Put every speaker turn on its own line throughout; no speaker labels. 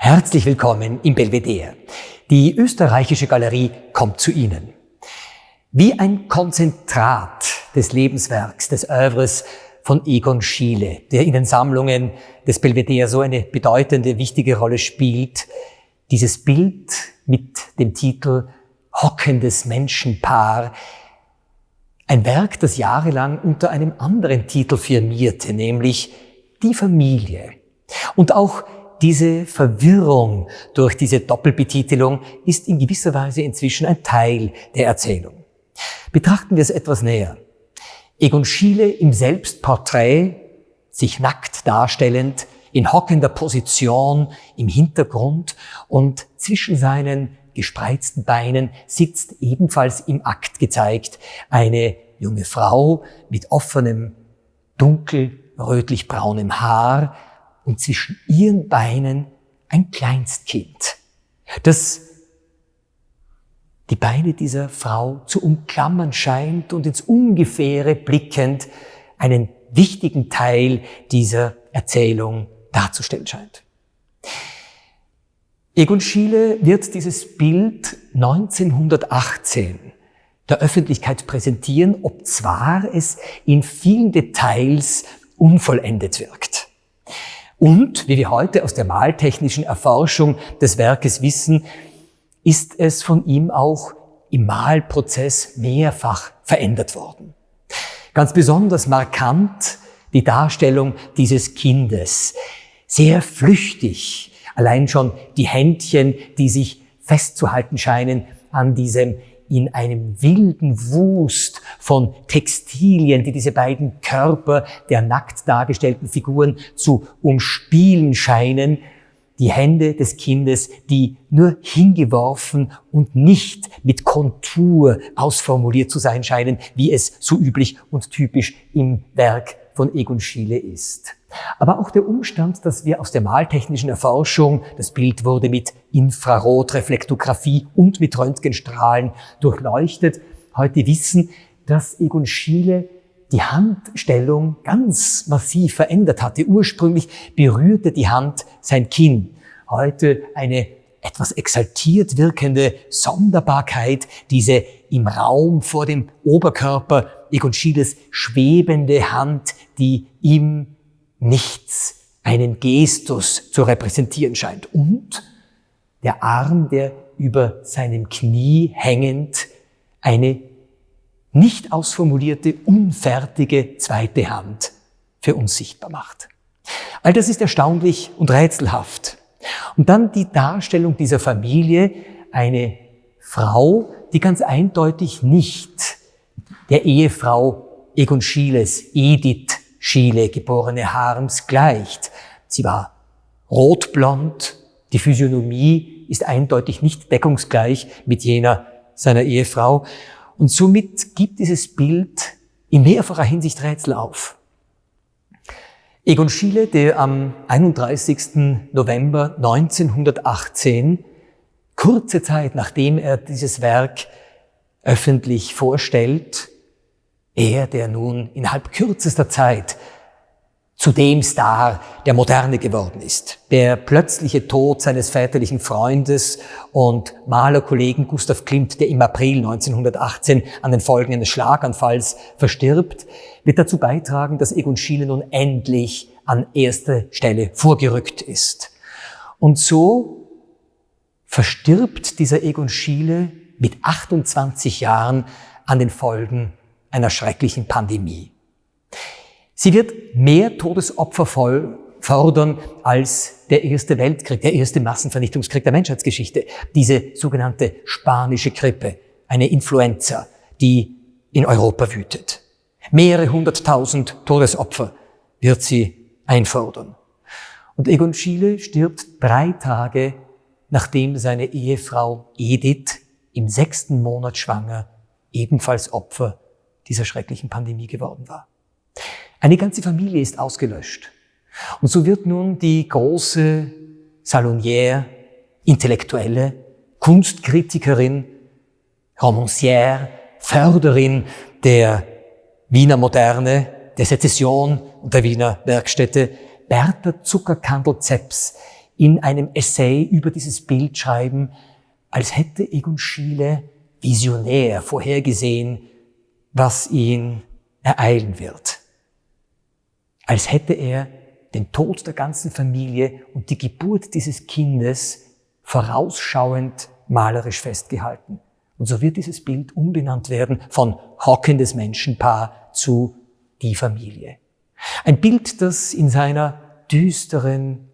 Herzlich willkommen im Belvedere. Die österreichische Galerie kommt zu Ihnen. Wie ein Konzentrat des Lebenswerks, des Œuvres von Egon Schiele, der in den Sammlungen des Belvedere so eine bedeutende, wichtige Rolle spielt. Dieses Bild mit dem Titel Hockendes Menschenpaar, ein Werk, das jahrelang unter einem anderen Titel firmierte, nämlich Die Familie. Und auch diese Verwirrung durch diese Doppelbetitelung ist in gewisser Weise inzwischen ein Teil der Erzählung. Betrachten wir es etwas näher. Egon Schiele im Selbstporträt, sich nackt darstellend, in hockender Position im Hintergrund und zwischen seinen gespreizten Beinen sitzt ebenfalls im Akt gezeigt eine junge Frau mit offenem, dunkel rötlich-braunem Haar und zwischen ihren Beinen ein Kleinstkind, das die Beine dieser Frau zu umklammern scheint und ins Ungefähre blickend einen wichtigen Teil dieser Erzählung darzustellen scheint. Egon Schiele wird dieses Bild 1918 der Öffentlichkeit präsentieren, obzwar es in vielen Details unvollendet wirkt. Und, wie wir heute aus der maltechnischen Erforschung des Werkes wissen, ist es von ihm auch im Malprozess mehrfach verändert worden. Ganz besonders markant die Darstellung dieses Kindes. Sehr flüchtig, allein schon die Händchen, die sich festzuhalten scheinen an diesem in einem wilden Wust von Textilien, die diese beiden Körper der nackt dargestellten Figuren zu umspielen scheinen. Die Hände des Kindes, die nur hingeworfen und nicht mit Kontur ausformuliert zu sein scheinen, wie es so üblich und typisch im Werk von Egon Schiele ist. Aber auch der Umstand, dass wir aus der maltechnischen Erforschung, das Bild wurde mit Infrarotreflektographie und mit Röntgenstrahlen durchleuchtet, heute wissen, dass Egon Schiele die Handstellung ganz massiv verändert hatte. Ursprünglich berührte die Hand sein Kinn. Heute eine etwas exaltiert wirkende Sonderbarkeit, diese im Raum vor dem Oberkörper Egon Schieles schwebende Hand, die ihm nichts, einen Gestus zu repräsentieren scheint. Und der Arm, der über seinem Knie hängend eine nicht ausformulierte, unfertige zweite Hand für uns sichtbar macht. All das ist erstaunlich und rätselhaft. Und dann die Darstellung dieser Familie, eine Frau, die ganz eindeutig nicht der Ehefrau Egon Schieles, Edith Schiele, geborene Harms, gleicht. Sie war rotblond, die Physiognomie ist eindeutig nicht deckungsgleich mit jener seiner Ehefrau. Und somit gibt dieses Bild in mehrfacher Hinsicht Rätsel auf. Egon Schiele, der am 31. November 1918, kurze Zeit nachdem er dieses Werk öffentlich vorstellt, er, der nun innerhalb kürzester Zeit zu dem Star der Moderne geworden ist. Der plötzliche Tod seines väterlichen Freundes und Malerkollegen Gustav Klimt, der im April 1918 an den Folgen eines Schlaganfalls verstirbt, wird dazu beitragen, dass Egon Schiele nun endlich an erster Stelle vorgerückt ist. Und so verstirbt dieser Egon Schiele mit 28 Jahren an den Folgen einer schrecklichen Pandemie. Sie wird mehr Todesopfer fordern als der Erste Weltkrieg, der erste Massenvernichtungskrieg der Menschheitsgeschichte. Diese sogenannte spanische Grippe, eine Influenza, die in Europa wütet. Mehrere 100.000 Todesopfer wird sie einfordern. Und Egon Schiele stirbt 3 Tage, nachdem seine Ehefrau Edith im 6. Monat schwanger ebenfalls Opfer dieser schrecklichen Pandemie geworden war. Eine ganze Familie ist ausgelöscht. Und so wird nun die große Salonière, Intellektuelle, Kunstkritikerin, Romancière, Förderin der Wiener Moderne, der Sezession und der Wiener Werkstätte, Bertha Zuckerkandl-Zepps in einem Essay über dieses Bild schreiben, als hätte Egon Schiele visionär vorhergesehen, was ihn ereilen wird. Als hätte er den Tod der ganzen Familie und die Geburt dieses Kindes vorausschauend malerisch festgehalten. Und so wird dieses Bild umbenannt werden von hockendes Menschenpaar zu die Familie. Ein Bild, das in seiner düsteren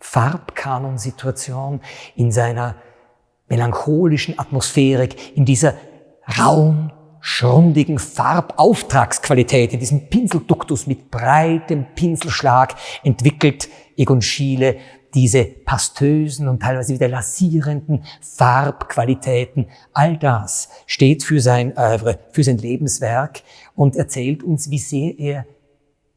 Farbkanonsituation, in seiner melancholischen Atmosphärik, in dieser rauen, schrundigen Farbauftragsqualität, in diesem Pinselduktus mit breitem Pinselschlag entwickelt Egon Schiele diese pastösen und teilweise wieder lasierenden Farbqualitäten. All das steht für sein Oeuvre, für sein Lebenswerk und erzählt uns, wie sehr er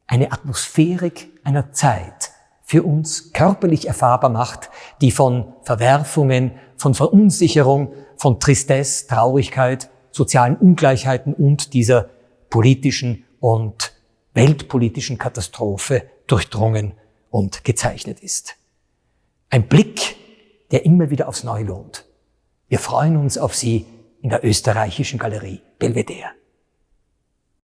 eine Atmosphärik einer Zeit für uns körperlich erfahrbar macht, die von Verwerfungen, von Verunsicherung, von Tristesse, Traurigkeit, sozialen Ungleichheiten und dieser politischen und weltpolitischen Katastrophe durchdrungen und gezeichnet ist. Ein Blick, der immer wieder aufs Neue lohnt. Wir freuen uns auf Sie in der österreichischen Galerie Belvedere.